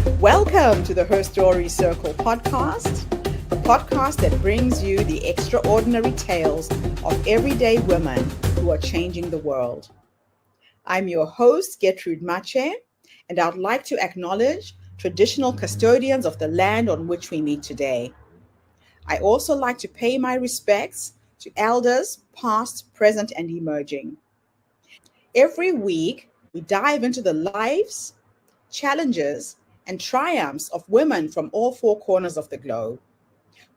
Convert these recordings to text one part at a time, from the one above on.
Welcome to the Her Story Circle podcast, the podcast that brings you the extraordinary tales of everyday women who are changing the world. I'm your host, Gertrude Mache, and I'd like to acknowledge traditional custodians of the land on which we meet today. I also like to pay my respects to elders, past, present, and emerging. Every week, we dive into the lives, challenges, and triumphs of women from all four corners of the globe.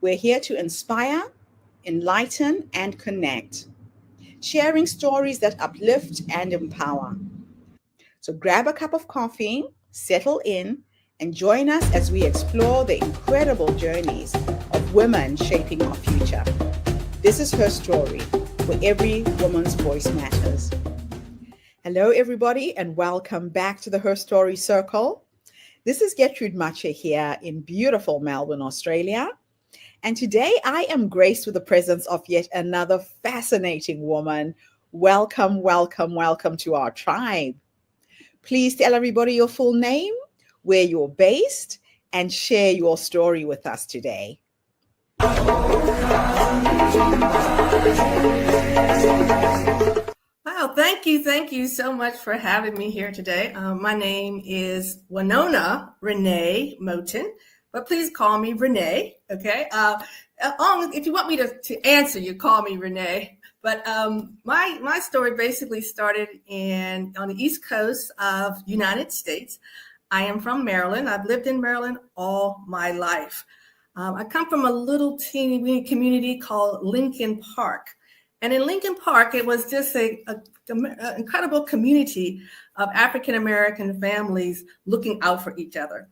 We're here to inspire, enlighten, and connect, sharing stories that uplift and empower. So grab a cup of coffee, settle in, and join us as we explore the incredible journeys of women shaping our future. This is Her Story, where every woman's voice matters. Hello, everybody, and welcome back to the Her Story Circle. This is Gertrude Mache here in beautiful Melbourne, Australia. And today I am graced with the presence of yet another fascinating woman. Welcome, welcome, welcome to our tribe. Please tell everybody your full name, where you're based, and share your story with us today. Wow, thank you so much for having me here today. My name is Winona Renee Moten, but please call me Renee, okay? If you want me to answer, you call me Renee. But my story basically started on the East Coast of United States. I am from Maryland. I've lived in Maryland all my life. I come from a little teeny community called Lincoln Park. And in Lincoln Park, it was just an incredible community of African-American families looking out for each other.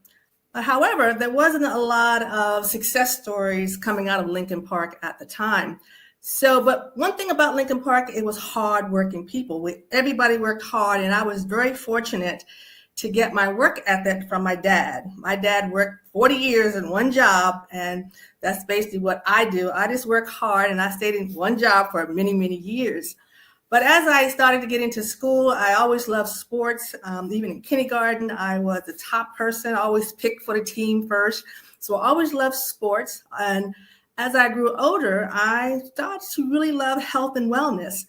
However, there wasn't a lot of success stories coming out of Lincoln Park at the time. But one thing about Lincoln Park, it was hardworking people. Everybody worked hard, and I was very fortunate to get my work ethic from my dad. My dad worked 40 years in one job, and that's basically what I do. I just work hard, and I stayed in one job for many, many years. But as I started to get into school, I always loved sports. Even in kindergarten, I was the top person, always picked for the team first. So I always loved sports. And as I grew older, I started to really love health and wellness.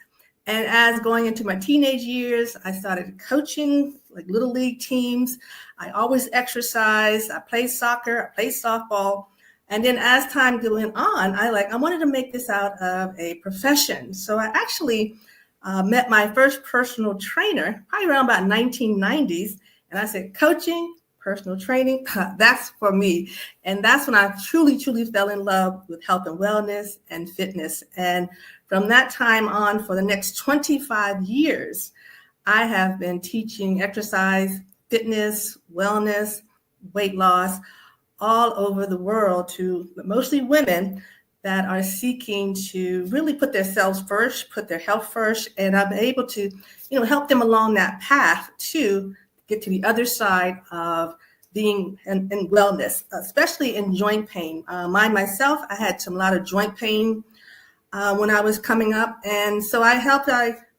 And as going into my teenage years, I started coaching like little league teams. I always exercised. I played soccer. I played softball. And then as time went on, I wanted to make this out of a profession. So I actually met my first personal trainer probably around about 1990s. And I said, coaching, personal training, that's for me. And that's when I truly fell in love with health and wellness and fitness. And from that time on, for the next 25 years, I have been teaching exercise, fitness, wellness, weight loss all over the world to mostly women that are seeking to really put themselves first, put their health first. And I'm able to, help them along that path to get to the other side of being in wellness, especially in joint pain. Myself, I had a lot of joint pain when I was coming up. And so I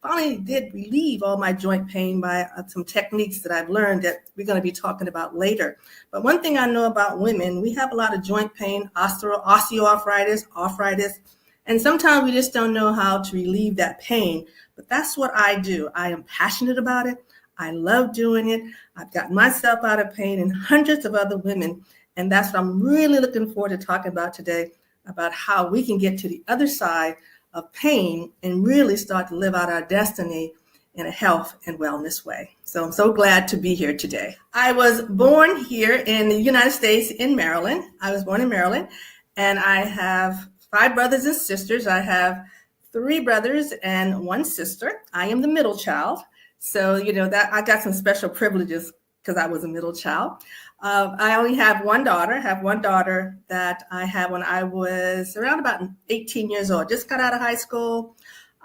finally did relieve all my joint pain by some techniques that I've learned that we're going to be talking about later. But one thing I know about women, we have a lot of joint pain, osteoarthritis, arthritis, and sometimes we just don't know how to relieve that pain. But that's what I do. I am passionate about it. I love doing it. I've gotten myself out of pain and hundreds of other women. And that's what I'm really looking forward to talking about today, about how we can get to the other side of pain and really start to live out our destiny in a health and wellness way. So I'm so glad to be here today. I was born here in the United States in Maryland. I was born in Maryland, and I have 5 brothers and sisters. I have 3 brothers and 1 sister. I am the middle child. So, that I got some special privileges because I was a middle child. I only have one daughter. I have one daughter that I had when I was around about 18 years old. Just got out of high school.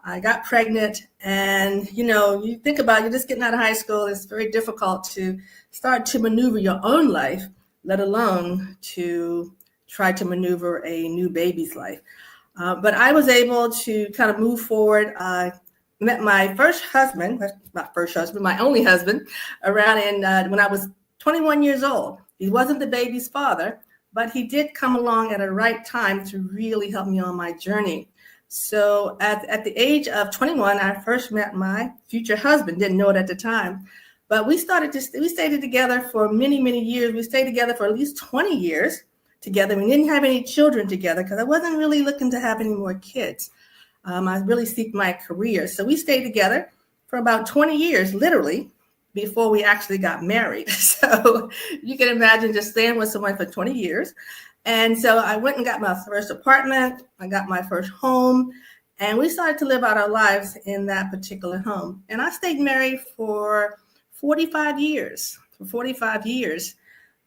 I got pregnant. And, you think about you just getting out of high school. It's very difficult to start to maneuver your own life, let alone to try to maneuver a new baby's life. But I was able to kind of move forward. I met my my only husband, around when I was 21 years old. He wasn't the baby's father, but he did come along at a right time to really help me on my journey. So at the age of 21, I first met my future husband. Didn't know it at the time, but we stayed together for many, many years. We stayed together for at least 20 years together. We didn't have any children together because I wasn't really looking to have any more kids. I really seek my career. So we stayed together for about 20 years, literally, before we actually got married. So you can imagine just staying with someone for 20 years. And so I went and got my first apartment. I got my first home, and we started to live out our lives in that particular home. And I stayed married for 45 years.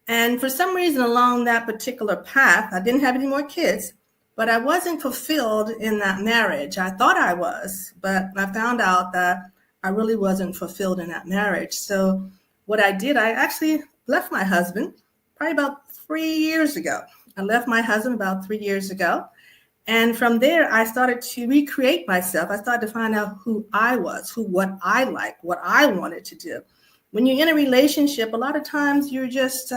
And for some reason along that particular path, I didn't have any more kids, but I wasn't fulfilled in that marriage. I thought I was, but I found out that I really wasn't fulfilled in that marriage. So what I did, I actually left my husband probably about 3 years ago. I left my husband about 3 years ago. And from there, I started to recreate myself. I started to find out who I was, what I liked, what I wanted to do. When you're in a relationship, a lot of times you're just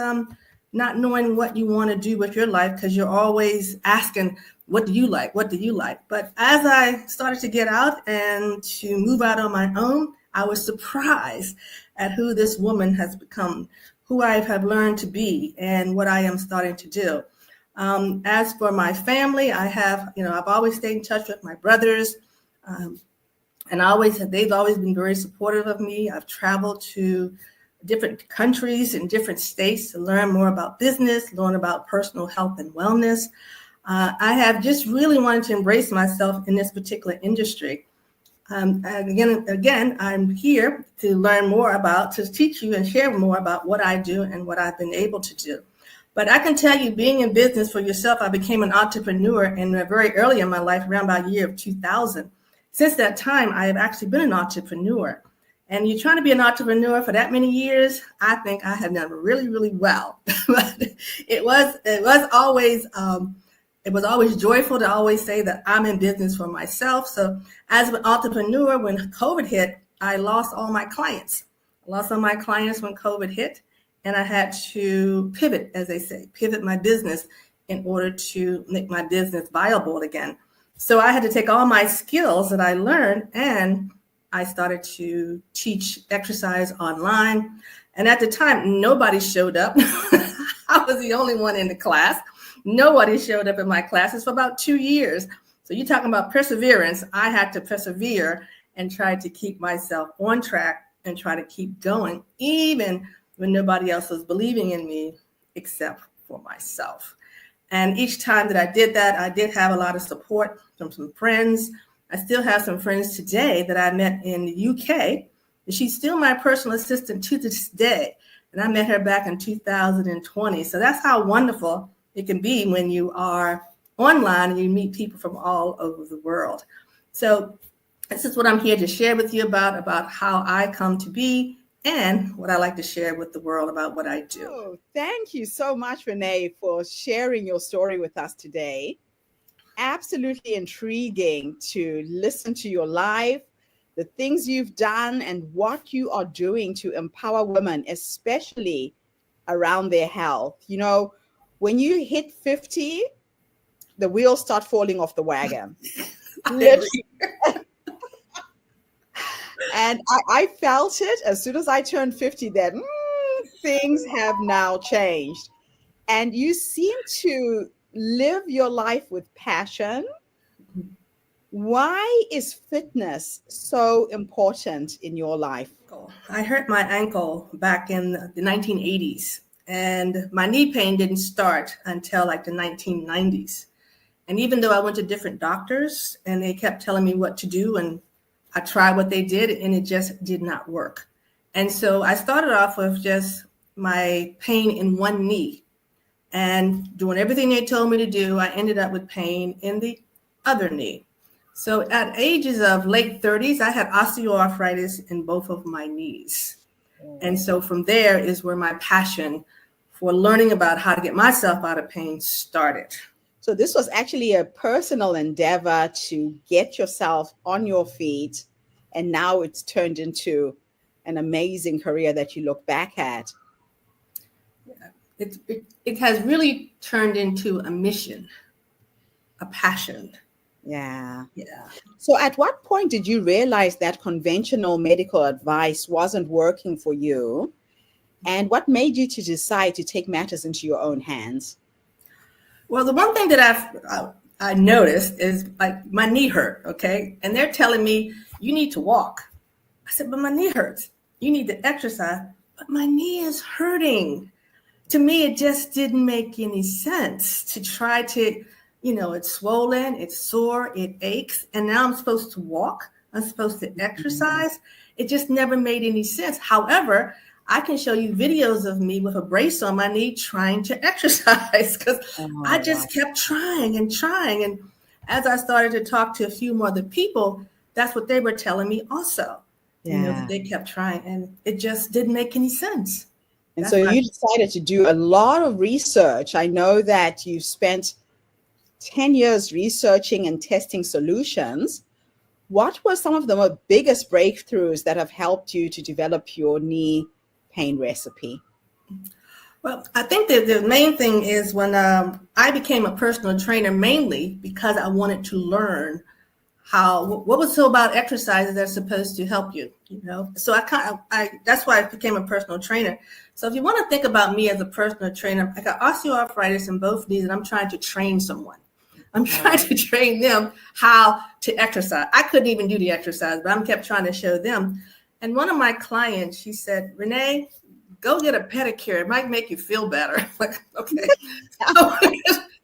not knowing what you want to do with your life because you're always asking, what do you like? What do you like? But as I started to get out and to move out on my own, I was surprised at who this woman has become, who I have learned to be, and what I am starting to do. As for my family, I've always stayed in touch with my brothers, and they've always been very supportive of me. I've traveled to different countries and different states to learn more about business, learn about personal health and wellness. I have just really wanted to embrace myself in this particular industry. Again, I'm here to learn more to teach you and share more about what I do and what I've been able to do. But I can tell you, being in business for yourself, I became an entrepreneur very early in my life, around about the year of 2000. Since that time, I have actually been an entrepreneur. And you're trying to be an entrepreneur for that many years, I think I have done really, really well. But it was always joyful to always say that I'm in business for myself. So as an entrepreneur, when COVID hit, I lost all my clients. I lost all my clients when COVID hit, and I had to pivot, as they say, pivot my business in order to make my business viable again. So I had to take all my skills that I learned, and I started to teach exercise online. And at the time, nobody showed up. I was the only one in the class. Nobody showed up in my classes for about 2 years. So you're talking about perseverance. I had to persevere and try to keep myself on track and try to keep going, even when nobody else was believing in me except for myself. And each time that I did that, I did have a lot of support from some friends. I still have some friends today that I met in the UK. She's still my personal assistant to this day. And I met her back in 2020. So that's how wonderful it can be when you are online and you meet people from all over the world. So this is what I'm here to share with you about how I come to be and what I like to share with the world about what I do. Oh, thank you so much, Renee, for sharing your story with us today. Absolutely intriguing to listen to your life, the things you've done, and what you are doing to empower women, especially around their health. You know, when you hit 50, the wheels start falling off the wagon. Literally. And I felt it as soon as I turned 50 that things have now changed. And you seem to live your life with passion. Why is fitness so important in your life? I hurt my ankle back in the 1980s, and my knee pain didn't start until like the 1990s. And even though I went to different doctors and they kept telling me what to do, and I tried what they did, and it just did not work. And so I started off with just my pain in one knee, and doing everything they told me to do, I ended up with pain in the other knee. So at ages of late 30s, I had osteoarthritis in both of my knees. And so from there is where my passion for learning about how to get myself out of pain started. So this was actually a personal endeavor to get yourself on your feet, and now it's turned into an amazing career that you look back at. It has really turned into a mission, a passion. Yeah. Yeah. So at what point did you realize that conventional medical advice wasn't working for you? And what made you to decide to take matters into your own hands? Well, the one thing that I noticed is like my knee hurt, okay? And they're telling me you need to walk. I said, but my knee hurts. You need to exercise, but my knee is hurting. To me, it just didn't make any sense to try to, it's swollen, it's sore, it aches, and now I'm supposed to walk. I'm supposed to exercise. It just never made any sense. However, I can show you videos of me with a brace on my knee trying to exercise because I just kept trying and trying. And as I started to talk to a few more other people, that's what they were telling me also. That they kept trying, and it just didn't make any sense. And so you decided to do a lot of research. I know that you spent 10 years researching and testing solutions. What were some of the biggest breakthroughs that have helped you to develop your knee pain recipe? Well, I think that the main thing is when I became a personal trainer, mainly because I wanted to learn what was so about exercises that's supposed to help you, So that's why I became a personal trainer. So if you want to think about me as a personal trainer, I got osteoarthritis in both knees and I'm trying to train someone. I'm trying to train them how to exercise. I couldn't even do the exercise, but I kept trying to show them. And one of my clients, she said, Renee, go get a pedicure. It might make you feel better. Like, okay. So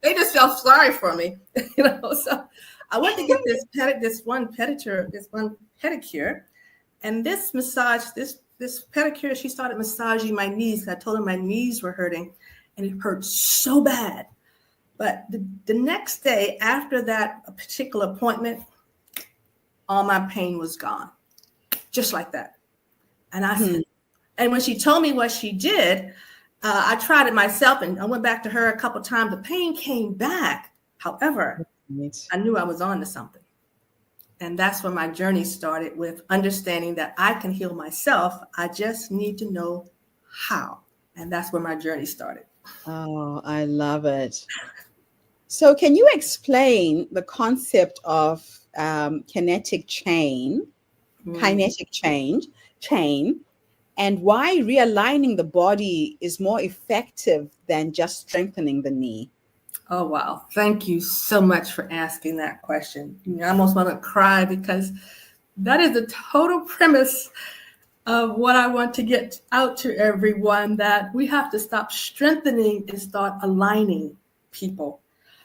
they just felt sorry for me, so I went to get this one pedicure, and this pedicure, she started massaging my knees. I told her my knees were hurting, and it hurt so bad. But the next day after that particular appointment, all my pain was gone, just like that. And I said, and when she told me what she did, I tried it myself, and I went back to her a couple of times. The pain came back. However, I knew I was on to something. And that's when my journey started, with understanding that I can heal myself. I just need to know how. And that's where my journey started. Oh, I love it. So can you explain the concept of kinetic chain, and why realigning the body is more effective than just strengthening the knee? Oh, wow. Thank you so much for asking that question. I almost want to cry because that is the total premise of what I want to get out to everyone, that we have to stop strengthening and start aligning people.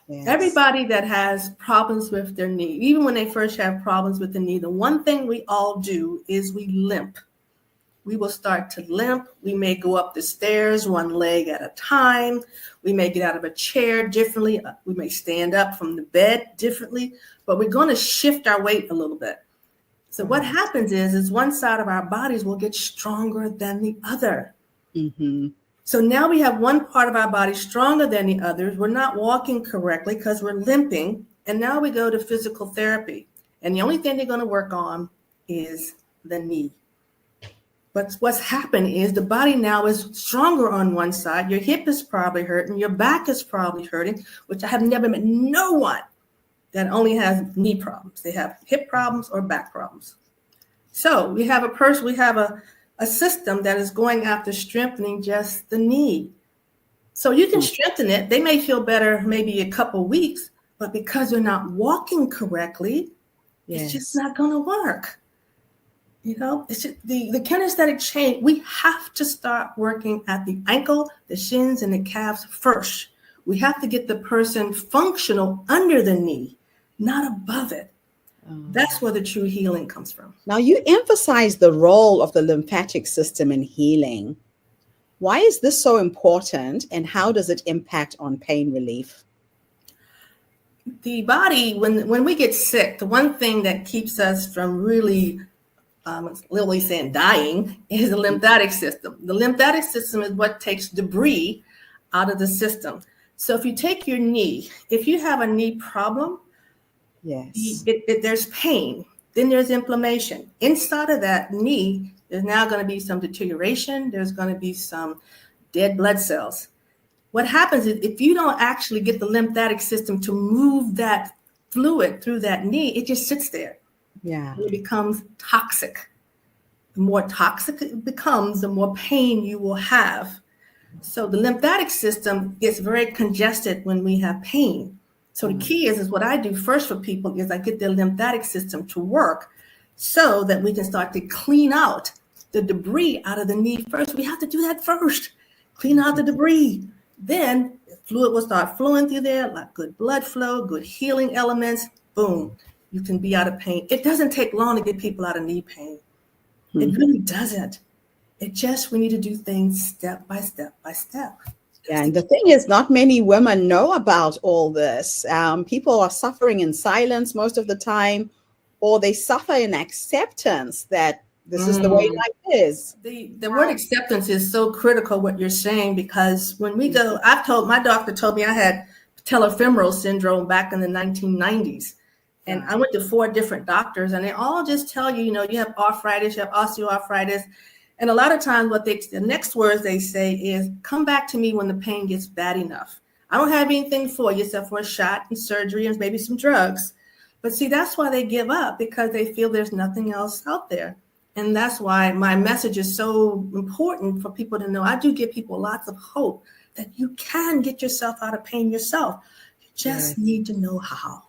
Yes. Everybody that has problems with their knee, even when they first have problems with the knee, the one thing we all do is we limp. We will start to limp. We may go up the stairs one leg at a time. We may get out of a chair differently. We may stand up from the bed differently, but we're going to shift our weight a little bit. So what happens is one side of our bodies will get stronger than the other. Mm-hmm. So now we have one part of our body stronger than the others. We're not walking correctly because we're limping. And now we go to physical therapy. And the only thing they're going to work on is the knee. But what's happened is the body now is stronger on one side. Your hip is probably hurting. Your back is probably hurting, which I have never met no one that only has knee problems. They have hip problems or back problems. So we have a system that is going after strengthening just the knee. So you can strengthen it. They may feel better maybe a couple of weeks, but because they're not walking correctly, it's just not going to work. It's just the kinesthetic change. We have to start working at the ankle, the shins, and the calves first. We have to get the person functional under the knee, not above it. That's where the true healing comes from. Now, you emphasize the role of the lymphatic system in healing. Why is this so important, and how does it impact on pain relief? The body, when we get sick, the one thing that keeps us from really literally saying dying is the lymphatic system. The lymphatic system is what takes debris out of the system. So if you take your knee, if you have a knee problem, there's pain, then there's inflammation. Inside of that knee, there's now going to be some deterioration. There's going to be some dead blood cells. What happens is if you don't actually get the lymphatic system to move that fluid through that knee, it just sits there. Yeah. And it becomes toxic. The more toxic it becomes, the more pain you will have. So the lymphatic system gets very congested when we have pain. So the key is what I do first for people is I get their lymphatic system to work so that we can start to clean out the debris out of the knee first. We have to do that first. Clean out the debris. Then fluid will start flowing through there, like good blood flow, good healing elements. Boom, you can be out of pain. It doesn't take long to get people out of knee pain. It really doesn't. It just, we need to do things step by step by step. Yeah, and the thing is, not many women know about all this. People are suffering in silence most of the time, or they suffer in acceptance that this is the way life is. The word acceptance is so critical, what you're saying, because when we go, my doctor told me I had patellofemoral syndrome back in the 1990s. And I went to 4 different doctors, and they all just tell you, you have arthritis, you have osteoarthritis. And a lot of times the next words they say is, come back to me when the pain gets bad enough. I don't have anything for you except for a shot and surgery and maybe some drugs. But see, that's why they give up, because they feel there's nothing else out there. And that's why my message is so important for people to know. I do give people lots of hope that you can get yourself out of pain yourself. You just need to know how.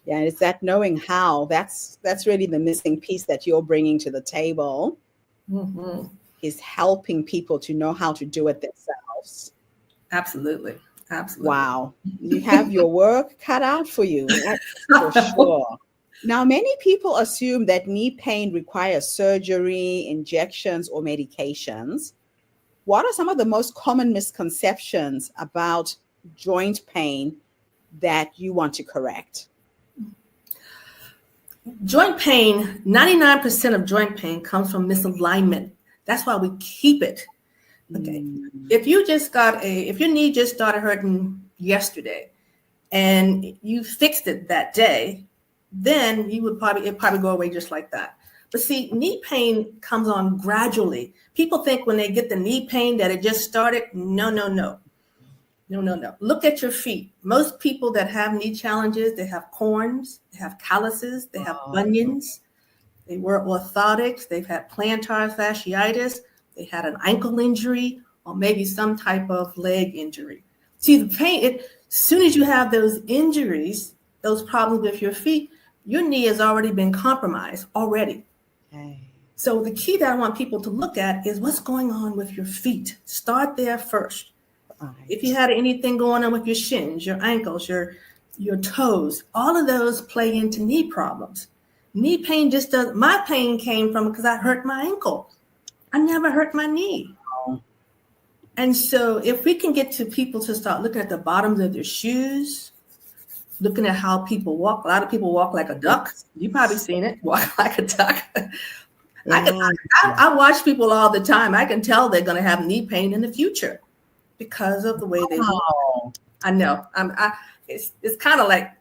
Yeah, it's that knowing how. That's really the missing piece that you're bringing to the table, is helping people to know how to do it themselves. Absolutely. Absolutely. Wow. You have your work cut out for you. That's for sure. Now, many people assume that knee pain requires surgery, injections, or medications. What are some of the most common misconceptions about joint pain that you want to correct? Joint pain, 99% of joint pain comes from misalignment. That's why we keep it. Okay. If your knee just started hurting yesterday and you fixed it that day, then it'd probably go away just like that. But see, knee pain comes on gradually. People think when they get the knee pain that it just started. No. Look at your feet. Most people that have knee challenges, they have corns, they have calluses, they have bunions, they wear orthotics, they've had plantar fasciitis, they had an ankle injury, or maybe some type of leg injury. See, the pain, as soon as you have those injuries, those problems with your feet, your knee has already been compromised already. Okay. So the key that I want people to look at is what's going on with your feet. Start there first. Right. If you had anything going on with your shins, your ankles, your toes, all of those play into knee problems. Knee pain my pain came from because I hurt my ankle. I never hurt my knee. Oh. And so if we can get to people to start looking at the bottoms of their shoes, looking at how people walk. A lot of people walk like a duck. You've probably seen it, walk like a duck. I watch people all the time. I can tell they're going to have knee pain in the future because of the way they walk. I know. It's kind of like,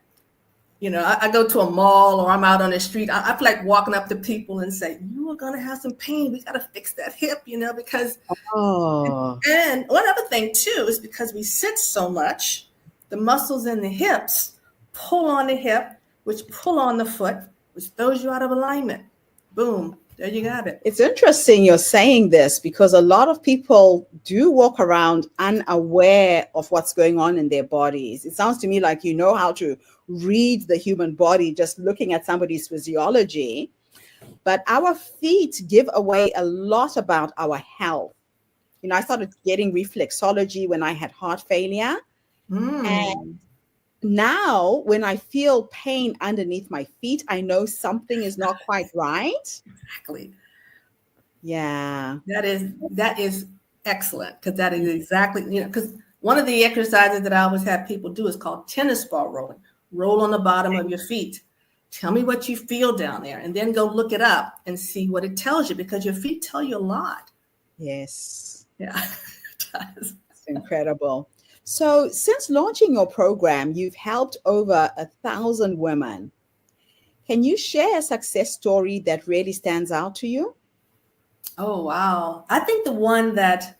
I go to a mall or I'm out on the street. I feel like walking up to people and say, you are going to have some pain. We got to fix that hip, because. And one other thing, too, is because we sit so much, the muscles in the hips pull on the hip, which pull on the foot, which throws you out of alignment. Boom. There you got it. It's interesting you're saying this because a lot of people do walk around unaware of what's going on in their bodies. It sounds to me like you know how to read the human body just looking at somebody's physiology. But our feet give away a lot about our health. I started getting reflexology when I had heart failure. And now when I feel pain underneath my feet, I know something is not quite right. Exactly. Yeah. That is excellent, because that is exactly, because one of the exercises that I always have people do is called tennis ball rolling. Roll on the bottom of your feet. Tell me what you feel down there, and then go look it up and see what it tells you, because your feet tell you a lot. Yes. Yeah, it does. It's incredible. So since launching your program, you've helped over 1,000 women. Can you share a success story that really stands out to you? Oh, wow. I think the one that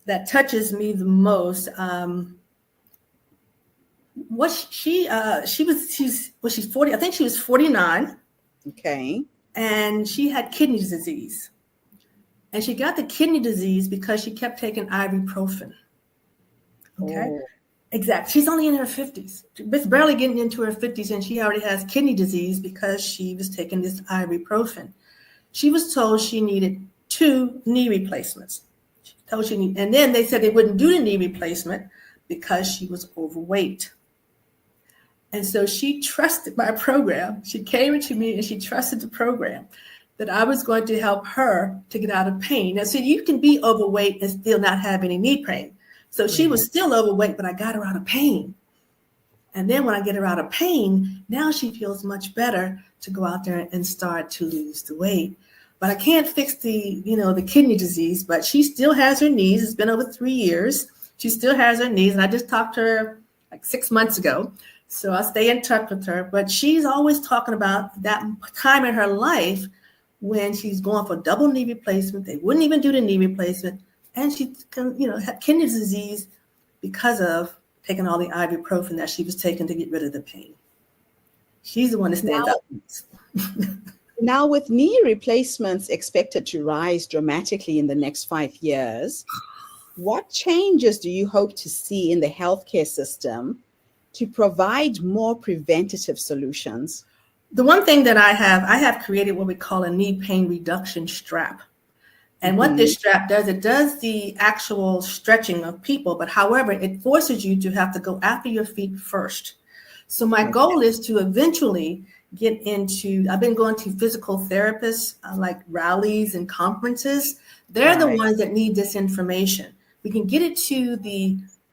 that touches me the most. She's 40. I think she was 49. Okay. And she had kidney disease. And she got the kidney disease because she kept taking ibuprofen. Okay. Oh. Exactly. She's only in her 50s. She's barely getting into her 50s, and she already has kidney disease because she was taking this ibuprofen. She was told she needed 2 knee replacements. And then they said they wouldn't do the knee replacement because she was overweight. And so she trusted my program. She came to me and she trusted the program that I was going to help her to get out of pain. Now, see, you can be overweight and still not have any knee pain. So she was still overweight, but I got her out of pain. And then when I get her out of pain, now she feels much better to go out there and start to lose the weight. But I can't fix the kidney disease, but she still has her knees. It's been over 3 years. She still has her knees. And I just talked to her like 6 months ago. So I'll stay in touch with her. But she's always talking about that time in her life when she's going for double knee replacement. They wouldn't even do the knee replacement. And she had kidney disease because of taking all the ibuprofen that she was taking to get rid of the pain. She's the one that stands out. Now, with knee replacements expected to rise dramatically in the next 5 years, what changes do you hope to see in the healthcare system to provide more preventative solutions? The one thing that I have created what we call a knee pain reduction strap. And what this strap does, it does the actual stretching of people, but however, it forces you to have to go after your feet first. So my goal is to eventually get into, I've been going to physical therapists, like rallies and conferences. They're the ones that need this information. We can get it to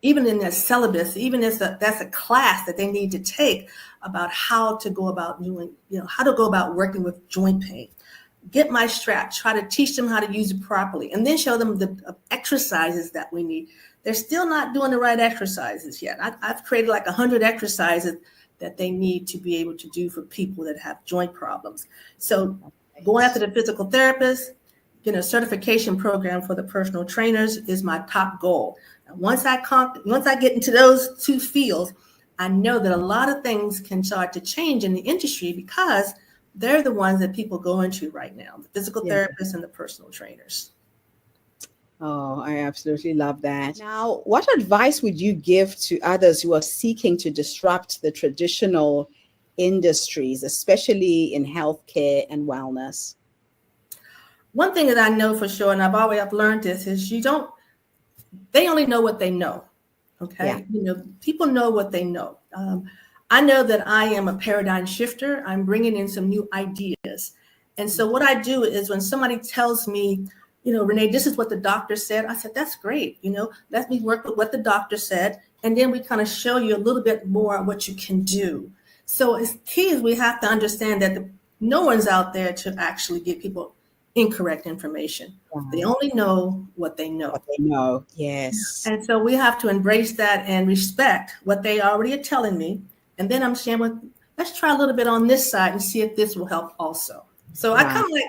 even in their syllabus, even if that's a class that they need to take about how to go about doing, how to go about working with joint pain. Get my strap, try to teach them how to use it properly, and then show them the exercises that we need. They're still not doing the right exercises yet. I've created like 100 exercises that they need to be able to do for people that have joint problems. So going after the physical therapist, a certification program for the personal trainers is my top goal. And once I get into those 2 fields, I know that a lot of things can start to change in the industry because they're the ones that people go into right now, the physical therapists and the personal trainers. Oh, I absolutely love that. Now, what advice would you give to others who are seeking to disrupt the traditional industries, especially in healthcare and wellness? One thing that I know for sure, and I've learned this, is they only know what they know. Okay. Yeah. People know what they know. I know that I am a paradigm shifter. I'm bringing in some new ideas. And so what I do is when somebody tells me, Renee, this is what the doctor said. I said, that's great. Let me work with what the doctor said. And then we kind of show you a little bit more of what you can do. So it's key is we have to understand that no one's out there to actually give people incorrect information. They only know what they know. What they know, yes. And so we have to embrace that and respect what they already are telling me. And then I'm sharing let's try a little bit on this side and see if this will help also. So I kind of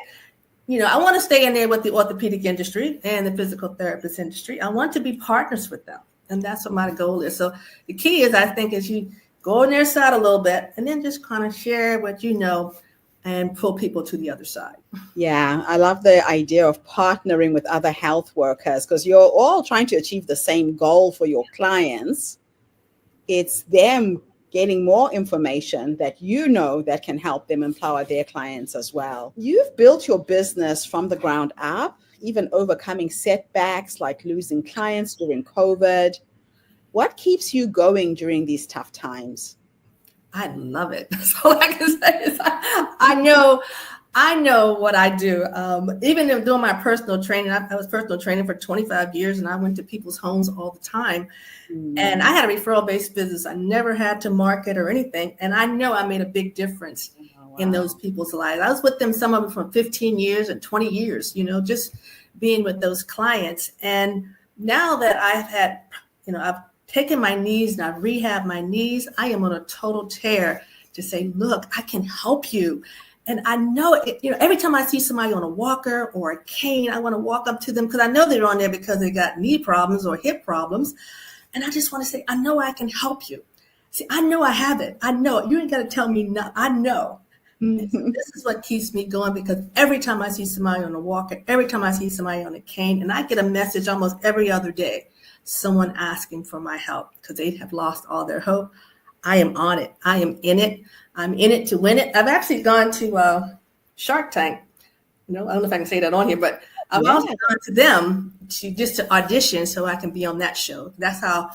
I want to stay in there with the orthopedic industry and the physical therapist industry. I want to be partners with them. And that's what my goal is. So the key is, I think, is you go on their side a little bit and then just kind of share what you know and pull people to the other side. Yeah, I love the idea of partnering with other health workers because you're all trying to achieve the same goal for your clients. It's them getting more information that that can help them empower their clients as well. You've built your business from the ground up, even overcoming setbacks like losing clients during COVID. What keeps you going during these tough times? I love it. That's all I can say is I know what I do. Even in doing my personal training, I was personal training for 25 years and I went to people's homes all the time. And I had a referral-based business. I never had to market or anything. And I know I made a big difference in those people's lives. I was with them, some of them for 15 years and 20 years, just being with those clients. And now that I've had, I've taken my knees and I've rehabbed my knees, I am on a total tear to say, look, I can help you. And I know it, every time I see somebody on a walker or a cane, I want to walk up to them because I know they're on there because they got knee problems or hip problems. And I just want to say, I know I can help you. See, I know I have it. I know it. You ain't got to tell me nothing. I know. And so this is what keeps me going, because every time I see somebody on a walker, every time I see somebody on a cane, and I get a message almost every other day, someone asking for my help because they have lost all their hope. I am on it. I am in it. I'm in it to win it. I've actually gone to Shark Tank. I don't know if I can say that on here, but I've also gone to them to audition so I can be on that show. That's how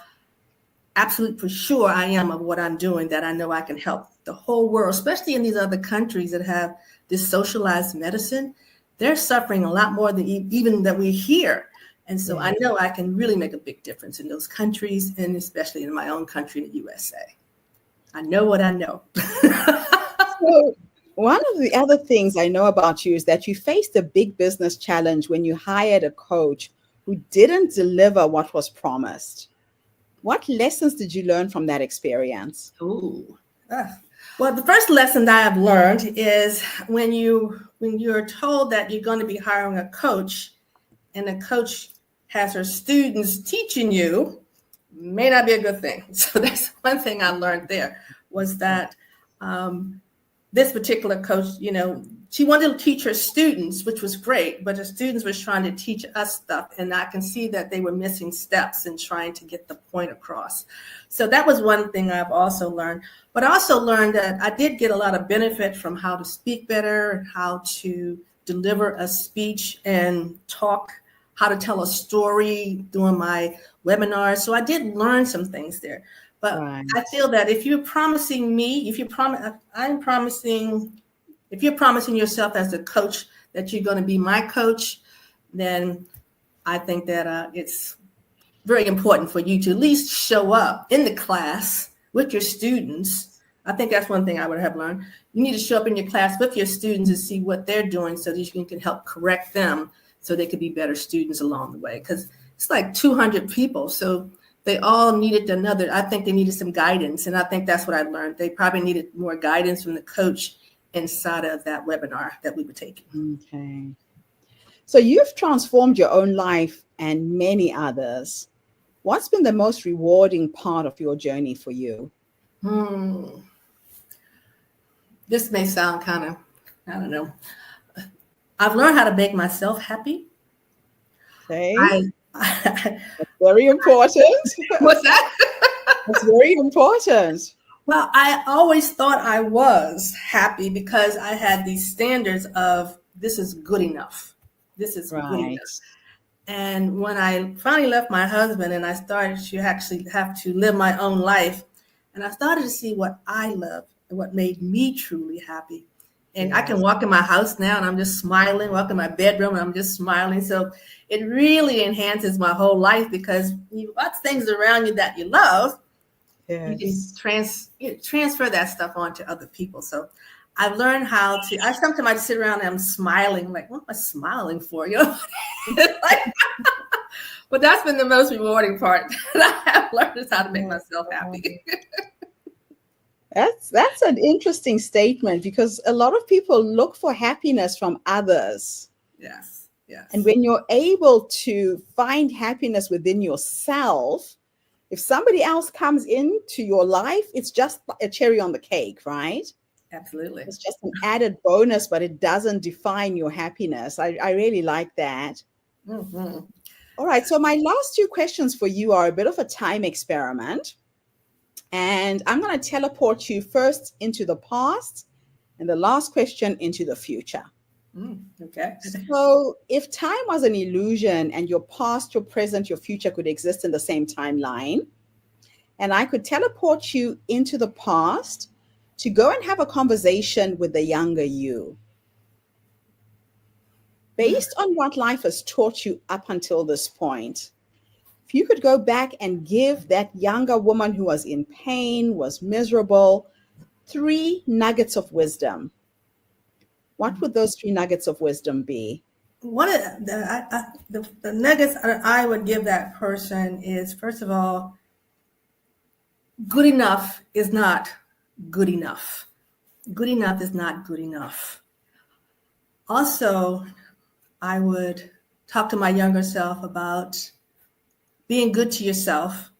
absolute for sure I am of what I'm doing, that I know I can help the whole world, especially in these other countries that have this socialized medicine. They're suffering a lot more than even that we hear. And so I know I can really make a big difference in those countries, and especially in my own country, the USA. I know what I know. So one of the other things I know about you is that you faced a big business challenge when you hired a coach who didn't deliver what was promised. What lessons did you learn from that experience? Ooh. Well, the first lesson that I've learned is when you're told that you're going to be hiring a coach, and the coach has her students teaching you, may not be a good thing. So that's one thing I learned there, was that this particular coach, she wanted to teach her students, which was great, but the students were trying to teach us stuff. And I can see that they were missing steps in trying to get the point across. So that was one thing I've also learned. But I also learned that I did get a lot of benefit from how to speak better, how to deliver a speech and talk, how to tell a story during my webinars. So I did learn some things there. But right. I feel that if you're promising me, if you're promising yourself as a coach that you're going to be my coach, then I think that it's very important for you to at least show up in the class with your students. I think that's one thing I would have learned. You need to show up in your class with your students and see what they're doing so that you can help correct them so they could be better students along the way. Because it's like 200 people. So they all needed I think they needed some guidance. And I think that's what I learned. They probably needed more guidance from the coach inside of that webinar that we were taking. Okay. So you've transformed your own life and many others. What's been the most rewarding part of your journey for you? This may sound kind of, I don't know. I've learned how to make myself happy. Okay. That's very important. What's that? That's very important. Well, I always thought I was happy because I had these standards of this is good enough. This is good enough. And when I finally left my husband and I started to actually have to live my own life, and I started to see what I love and what made me truly happy. And I can walk in my house now and I'm just smiling, walk in my bedroom and I'm just smiling. So it really enhances my whole life because you got things around you that you love. You can transfer that stuff on to other people. So I've learned how to, sometimes I sit around and I'm smiling, like, what am I smiling for? But that's been the most rewarding part that I have learned, is how to make myself happy. That's an interesting statement, because a lot of people look for happiness from others. Yes. And when you're able to find happiness within yourself, if somebody else comes into your life, it's just a cherry on the cake, right? Absolutely. It's just an added bonus, but it doesn't define your happiness. I really like that. Mm-hmm. All right. So my last two questions for you are a bit of a time experiment. And I'm going to teleport you first into the past and the last question into the future. Okay. So if time was an illusion and your past, your present, your future could exist in the same timeline, and I could teleport you into the past to go and have a conversation with the younger you, based on what life has taught you up until this point, if you could go back and give that younger woman who was in pain, was miserable, 3 nuggets of wisdom, what would those 3 nuggets of wisdom be? One of the nuggets I would give that person is, first of all, good enough is not good enough. good enough is not good enough. Also, I would talk to my younger self about being good to yourself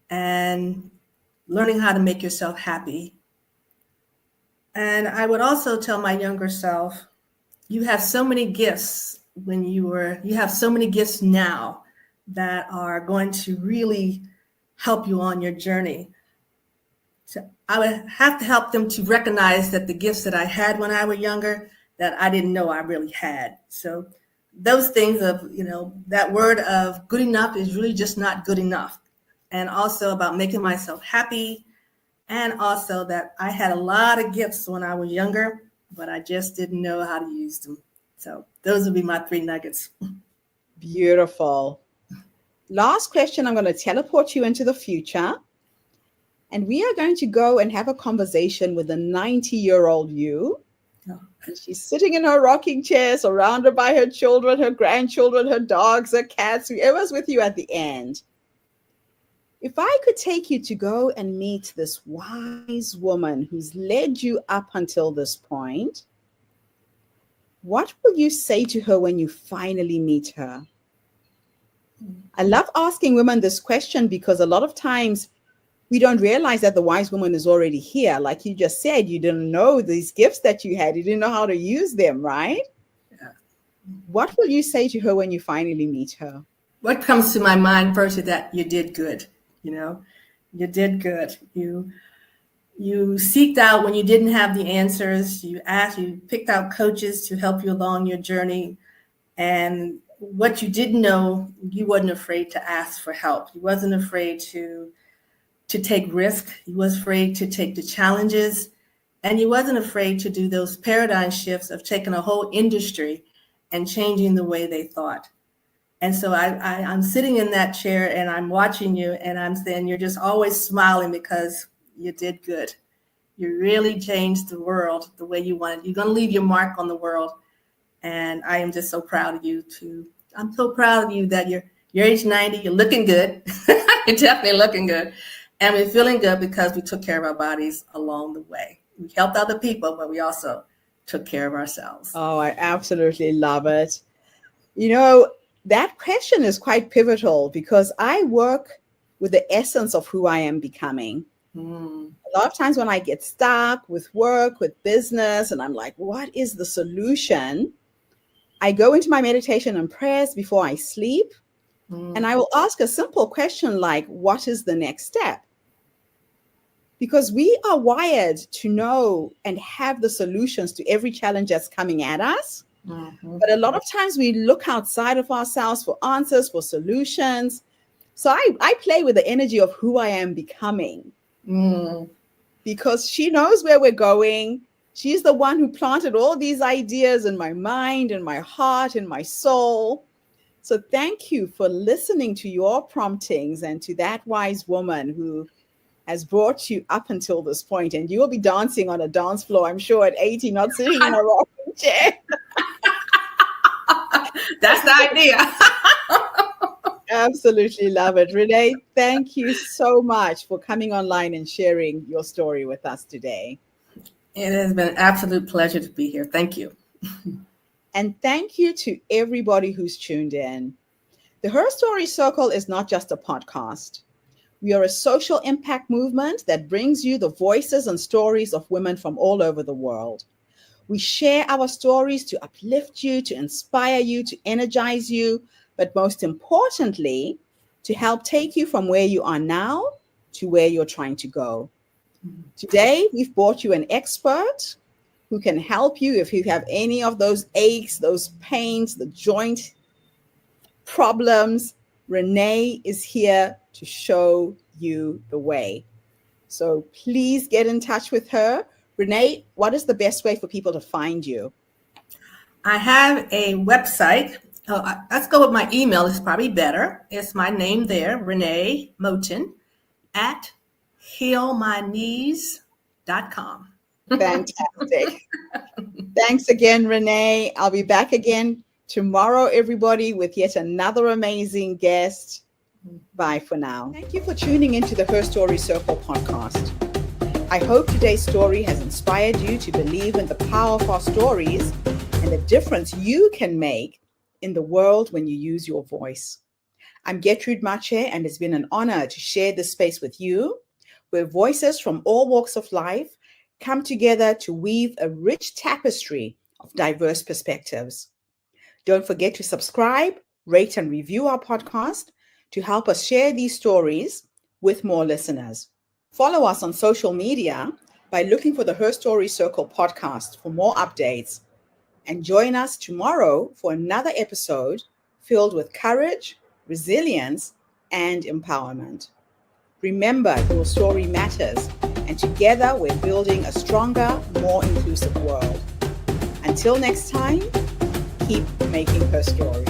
and learning how to make yourself happy. And I would also tell my younger self, you have so many gifts you have so many gifts now that are going to really help you on your journey. So I would have to help them to recognize that the gifts that I had when I was younger, that I didn't know I really had. So those things of, that word of good enough is really just not good enough. And also about making myself happy. And also that I had a lot of gifts when I was younger, but I just didn't know how to use them. So those would be my 3 nuggets. Beautiful. Last question, I'm going to teleport you into the future. And we are going to go and have a conversation with a 90-year-old you. Oh. And she's sitting in her rocking chair, surrounded by her children, her grandchildren, her dogs, her cats, whoever's with you at the end. If I could take you to go and meet this wise woman who's led you up until this point, what will you say to her when you finally meet her? I love asking women this question because a lot of times we don't realize that the wise woman is already here. Like you just said, you didn't know these gifts that you had. You didn't know how to use them, right? Yeah. What will you say to her when you finally meet her? What comes to my mind first is that you did good. You did good. You seeked out when you didn't have the answers. You picked out coaches to help you along your journey. And what you didn't know, you wasn't afraid to ask for help. You wasn't afraid to take risk. You wasn't afraid to take the challenges. And you wasn't afraid to do those paradigm shifts of taking a whole industry and changing the way they thought. And so I'm sitting in that chair and I'm watching you and I'm saying, you're just always smiling because you did good. You really changed the world the way you wanted. You're going to leave your mark on the world. And I am just so proud of you I'm so proud of you that you're age 90, you're looking good. You're definitely looking good. And we're feeling good because we took care of our bodies along the way. We helped other people, but we also took care of ourselves. Oh, I absolutely love it. That question is quite pivotal because I work with the essence of who I am becoming. A lot of times when I get stuck with work, with business, and I'm like, what is the solution? I go into my meditation and prayers before I sleep, and I will ask a simple question like, what is the next step? Because we are wired to know and have the solutions to every challenge that's coming at us. Mm-hmm. But a lot of times we look outside of ourselves for answers, for solutions. So I play with the energy of who I am becoming. Because she knows where we're going. She's the one who planted all these ideas in my mind, in my heart, in my soul. So thank you for listening to your promptings and to that wise woman who has brought you up until this point. And you will be dancing on a dance floor, I'm sure, at 80, not sitting in a rocking chair. That's the idea. Absolutely love it. Renee, thank you so much for coming online and sharing your story with us today. It has been an absolute pleasure to be here. Thank you. And thank you to everybody who's tuned in. The Her Story Circle is not just a podcast. We are a social impact movement that brings you the voices and stories of women from all over the world. We share our stories to uplift you, to inspire you, to energize you, but most importantly, to help take you from where you are now to where you're trying to go. Today, we've brought you an expert who can help you if you have any of those aches, those pains, the joint problems. Renee is here to show you the way. So please get in touch with her. Renee, what is the best way for people to find you? I have a website. Let's go with my email. It's probably better. It's my name there, Renee Moten at healmyknees.com. Fantastic. Thanks again, Renee. I'll be back again tomorrow, everybody, with yet another amazing guest. Bye for now. Thank you for tuning into the Her Story Circle podcast. I hope today's story has inspired you to believe in the power of our stories and the difference you can make in the world when you use your voice. I'm Gertrude Mache, and it's been an honor to share this space with you, where voices from all walks of life come together to weave a rich tapestry of diverse perspectives. Don't forget to subscribe, rate, and review our podcast to help us share these stories with more listeners. Follow us on social media by looking for the Her Story Circle podcast for more updates. And join us tomorrow for another episode filled with courage, resilience, and empowerment. Remember, your story matters, and together we're building a stronger, more inclusive world. Until next time, keep making her story.